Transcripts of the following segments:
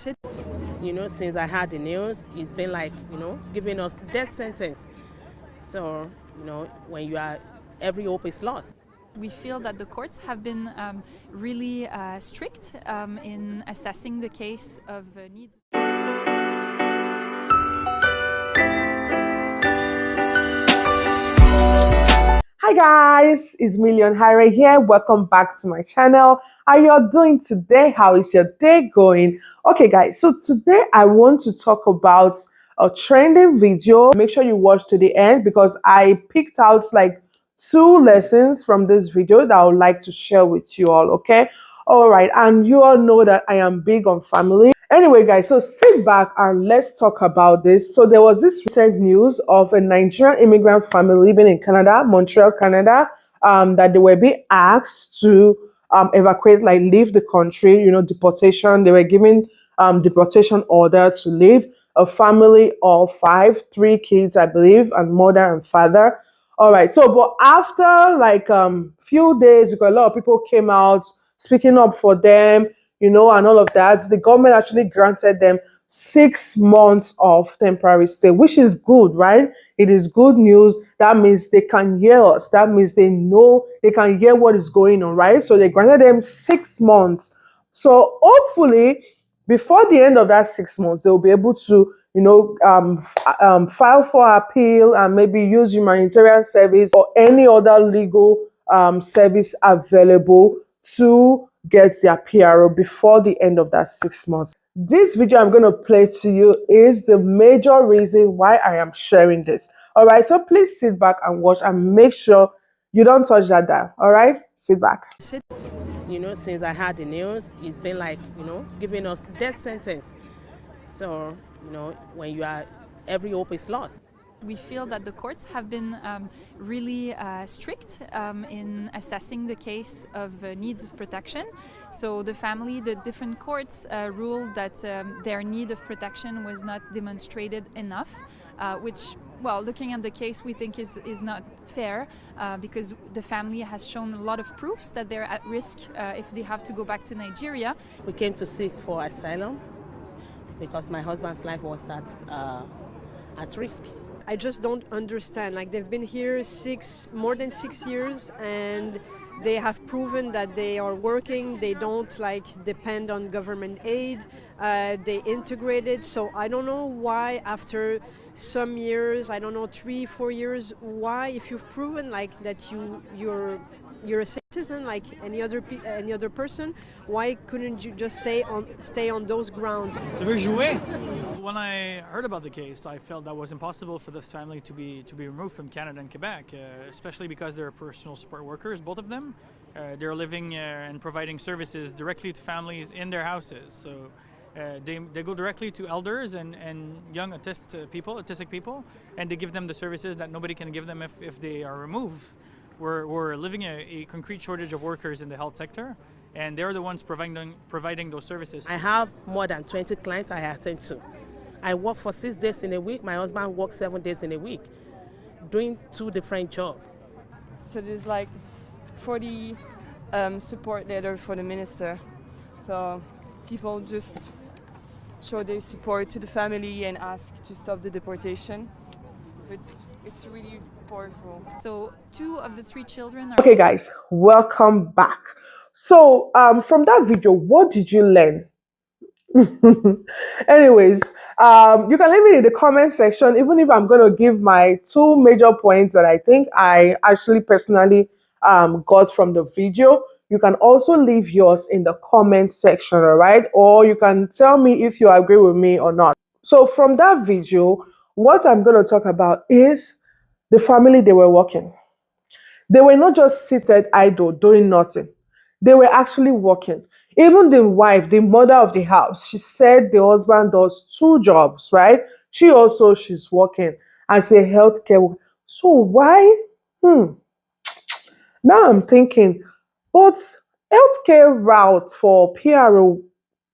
Since I had the news, it's been like, giving us death sentence. So, when you are, every hope is lost. We feel that the courts have been really strict in assessing the case of needs. Hi guys, it's Million Hire here. Welcome back to my channel. How you doing today? How is your day going? Okay guys, so today I want to talk about a trending video. Make sure you watch to the end because I picked out like 2 lessons from this video that I would like to share with you all, okay? All right, and you all know that I am big on family. Anyway, guys, so sit back and let's talk about this. So there was this recent news of a Nigerian immigrant family living in Canada, Montreal, Canada, that they were being asked to evacuate, like leave the country, deportation. They were given deportation order to leave. A family of 5, 3 kids, I believe, and mother and father. All right. So, but after like few days, because a lot of people came out speaking up for them, and all of that, the government actually granted them 6 months of temporary stay, which is good, right? It is good news. That means they can hear us. That means they know they can hear what is going on, right? So they granted them 6 months. So hopefully, before the end of that 6 months, they'll be able to, file for appeal and maybe use humanitarian service or any other legal service available to get their PRO before the end of that 6 months. This video I'm going to play to you is the major reason why I am sharing this. All right, so please sit back and watch and make sure you don't touch that dial. All right, sit back. Since I had the news, it's been like, giving us death sentence. So, when you are, every hope is lost. We feel that the courts have been really strict in assessing the case of needs of protection. So the different courts ruled that their need of protection was not demonstrated enough, which, well, looking at the case, we think is not fair because the family has shown a lot of proofs that they're at risk if they have to go back to Nigeria. We came to seek for asylum because my husband's life was at risk. I just don't understand. Like, they've been here more than 6 years, and they have proven that they are working. They don't depend on government aid. They integrated. So I don't know why after some years, I don't know, 3, 4 years, why, if you've proven that you're a citizen like any other person, why couldn't you just stay on those grounds? When I heard about the case, I felt that was impossible for this family to be removed from Canada and Quebec, especially because they're personal support workers, both of them. They're living and providing services directly to families in their houses. So they go directly to elders and young autistic people, and they give them the services that nobody can give them if they are removed. We're living a concrete shortage of workers in the health sector, and they're the ones providing those services. I have more than 20 clients I attend to. I work for 6 days in a week. My husband works 7 days in a week, doing 2 different jobs. So there's like 40 support letters for the minister. So people just show their support to the family and ask to stop the deportation. So it's really powerful. So 2 of the 3 children are... Okay guys, welcome back. So from that video, what did you learn? Anyways, you can leave it in the comment section, even if I'm going to give my 2 major points that I think I actually personally got from the video. You can also leave yours in the comment section, all right? Or you can tell me if you agree with me or not. So from that video, what I'm going to talk about is the family. They were working. They were not just seated idle doing nothing. They were actually working. Even the wife, the mother of the house, she said the husband does 2 jobs, right? She's working as a healthcare worker. So why? Now I'm thinking, but healthcare route for PRO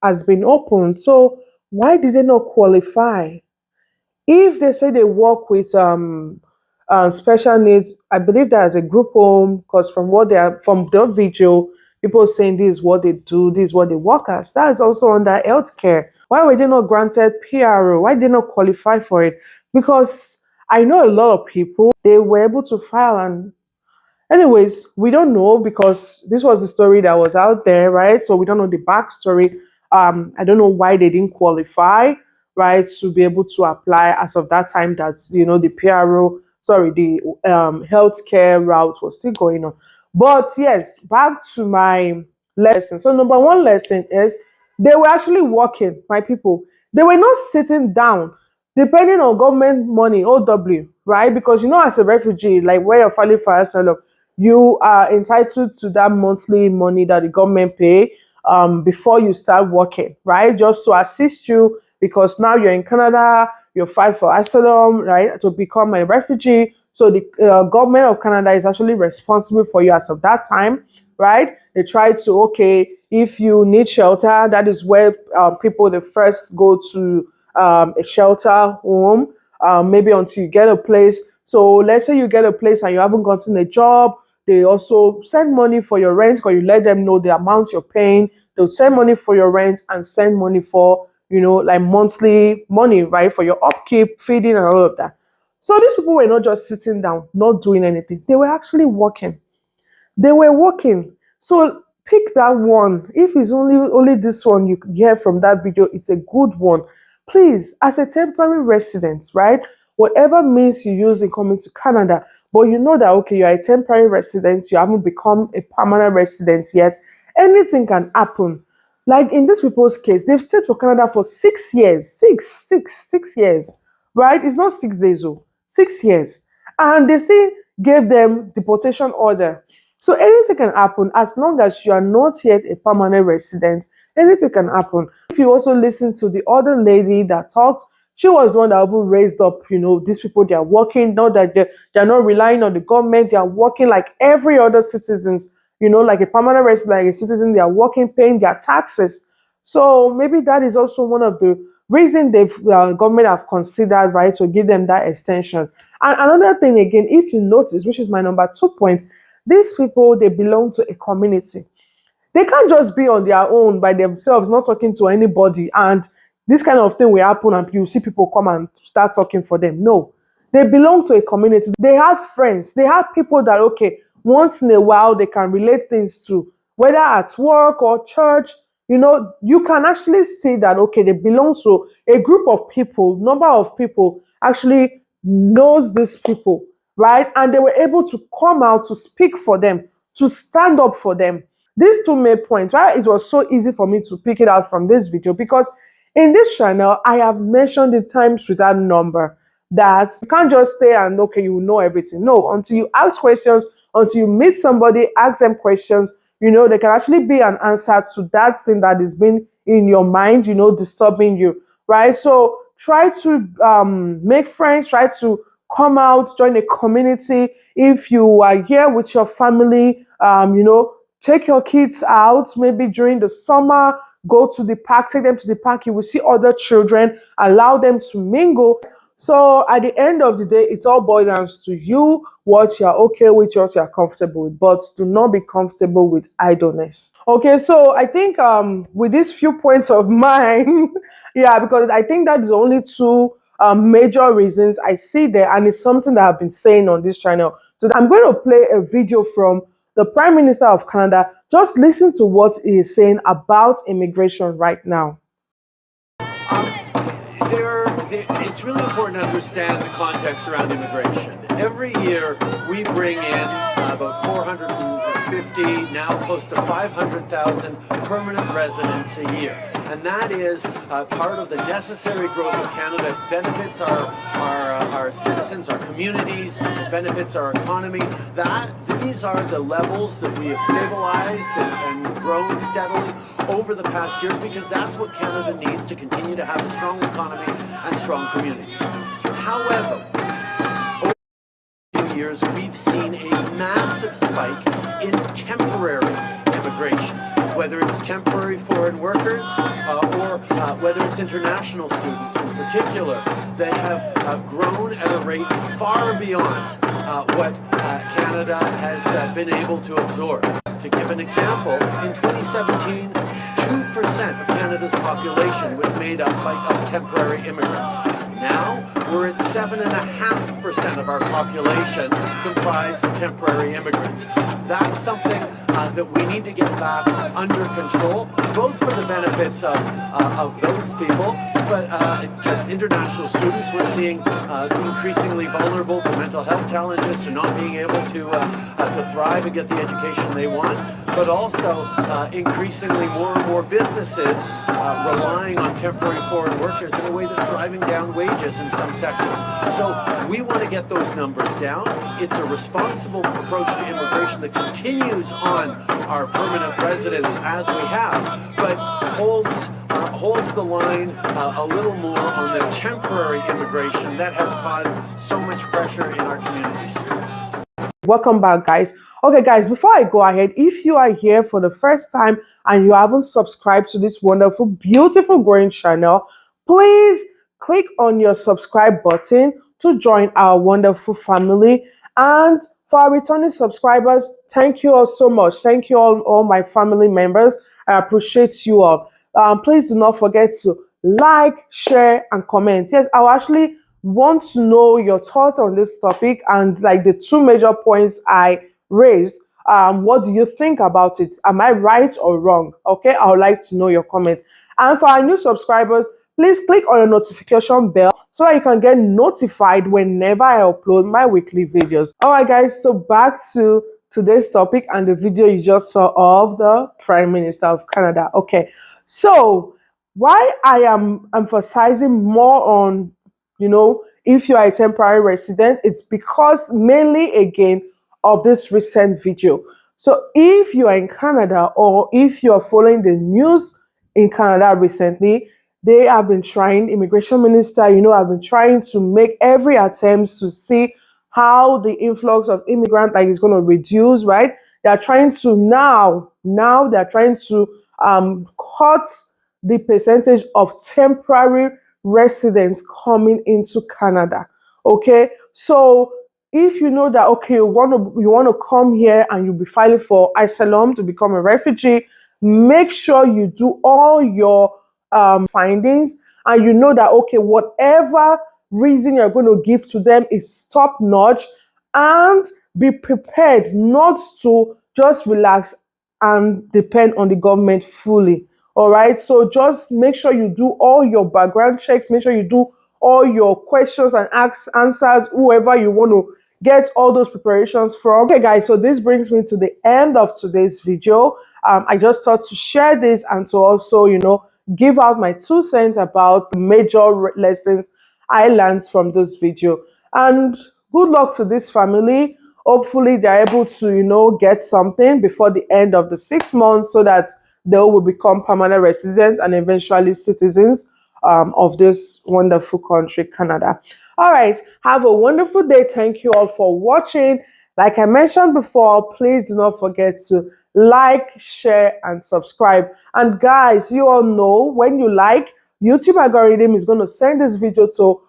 has been opened. So why did they not qualify? If they say they work with special needs, I believe that as a group home, because from the video, people saying this is what they do, this is what they work as. That is also under healthcare. Why were they not granted PRO? Why did they not qualify for it? Because I know a lot of people, they were able to file, and anyways, we don't know because this was the story that was out there, right? So we don't know the backstory. I don't know why they didn't qualify, right, to be able to apply as of that time. That's the PRO, sorry, the healthcare route was still going on. But yes, back to my lesson. So number one lesson is they were actually working, my people. They were not sitting down depending on government money, OW, right? Because as a refugee, like where you're filing for asylum, you are entitled to that monthly money that the government pay before you start working, right? Just to assist you because now you're in Canada, you're filing for asylum, right, to become a refugee. So the government of Canada is actually responsible for you as of that time, right? They try to, okay, if you need shelter, that is where people, they first go to a shelter home, maybe until you get a place. So let's say you get a place and you haven't gotten a job, they also send money for your rent, because you let them know the amount you're paying. They'll send money for your rent and send money for, like monthly money, right, for your upkeep, feeding, and all of that. So these people were not just sitting down, not doing anything. They were actually working. They were working. So pick that one. If it's only this one you hear from that video, it's a good one. Please, as a temporary resident, right? Whatever means you use in coming to Canada, but you know that, okay, you're a temporary resident, you haven't become a permanent resident yet, anything can happen. Like in these people's case, they've stayed for Canada for 6 years. 6 years, right? It's not 6 days, 6 years. And they still gave them deportation order. So anything can happen as long as you are not yet a permanent resident. Anything can happen. If you also listen to the other lady that talked, she was one that even raised up, these people, they are working, not that they're not relying on the government, they are working like every other citizens, like a permanent resident, like a citizen, they are working, paying their taxes. So maybe that is also one of the reasons government have considered, right, to give them that extension. And another thing again, if you notice, which is my number 2 point, these people, they belong to a community. They can't just be on their own by themselves, not talking to anybody, and this kind of thing will happen and you see people come and start talking for them. No, they belong to a community. They had friends. They had people that, okay, once in a while they can relate things to, whether at work or church. You can actually see that, okay, they belong to a group of people, number of people actually knows these people, right? And they were able to come out to speak for them, to stand up for them. These two main points, why it was so easy for me to pick it out from this video, because in this channel, I have mentioned the times without number that you can't just stay and, okay, you know everything. No, until you ask questions, until you meet somebody, ask them questions, there can actually be an answer to that thing that has been in your mind, disturbing you, right? So try to make friends, try to come out, join a community. If you are here with your family, take your kids out, maybe during the summer, go to the park, take them to the park. You will see other children, allow them to mingle. So at the end of the day, it all boils down to you, what you're okay with, what you're comfortable with, but do not be comfortable with idleness. Okay, so I think with these few points of mine, yeah, because I think that is only two major reasons I see there, and it's something that I've been saying on this channel. So I'm going to play a video from the Prime Minister of Canada. Just listen to what he is saying about immigration right now. It's really important to understand the context around immigration. Every year we bring in about 450, now close to 500,000 permanent residents a year. And that is part of the necessary growth of Canada. It benefits our citizens, our communities, it benefits our economy. These are the levels that we have stabilized and grown steadily over the past years, because that's what Canada needs to continue to have a strong economy and strong communities. However, over the few years, we've seen a massive spike in temporary immigration, whether it's temporary foreign workers or whether it's international students in particular, that have grown at a rate far beyond what Canada has been able to absorb. To give an example, in 2017, 2% of Canada's population was made up of temporary immigrants. Now, we're at 7.5% of our population comprised of temporary immigrants. That's something that we need to get back under control, both for the benefits of those people, but as international students, we're seeing increasingly vulnerable to mental health challenges, to not being able to thrive and get the education they want, but also increasingly more and more businesses relying on temporary foreign workers in a way that's driving down wages in some sectors. So we want to get those numbers down. It's a responsible approach to immigration that continues on our permanent residents as we have, but holds the line a little more on the temporary immigration that has caused so much pressure in our communities. Welcome back, guys. Okay, guys, before I go ahead, if you are here for the first time and you haven't subscribed to this wonderful, beautiful, growing channel, please click on your subscribe button to join our wonderful family. And for our returning subscribers, thank you all so much. Thank you all my family members. I appreciate you all. Please do not forget to like, share, and comment. Yes, I'll actually want to know your thoughts on this topic and like the two major points I raised. What do you think about it? Am I right or wrong? Okay, I would like to know your comments. And for our new subscribers, please click on the notification bell so that you can get notified whenever I upload my weekly videos. All right, guys, so back to today's topic and the video you just saw of the Prime Minister of Canada. Okay, so why I am emphasizing more on, if you are a temporary resident, it's because mainly again of this recent video. So if you are in Canada or if you are following the news in Canada recently, they have been trying, immigration minister, have been trying to make every attempt to see how the influx of immigrants is going to reduce, right? They are trying to now they're trying to cut the percentage of temporary residents coming into Canada. Okay, so if you know that you want to come here and you'll be filing for asylum to become a refugee, make sure you do all your findings and you know that whatever reason you're going to give to them is top notch, and be prepared not to just relax and depend on the government fully. All right, so just make sure you do all your background checks, make sure you do all your questions and answers, whoever you want to get all those preparations from. Okay, guys, so this brings me to the end of today's video. I just thought to share this and to also, give out my 2 cents about major lessons I learned from this video. And good luck to this family. Hopefully they're able to, get something before the end of the 6 months so that they will become permanent residents and eventually citizens of this wonderful country, Canada. All right, have a wonderful day. Thank you all for watching. Like I mentioned before, please do not forget to like, share, and subscribe. And guys, you all know when you like, YouTube algorithm is going to send this video to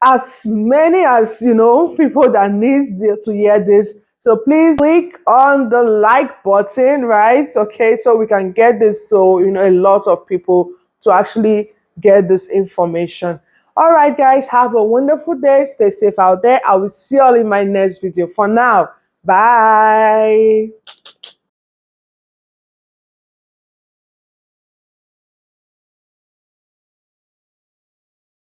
as many as people that needs to hear this. So please click on the like button, right? Okay, so we can get this to a lot of people to actually get this information. All right, guys, have a wonderful day. Stay safe out there. I will see you all in my next video. For now, bye.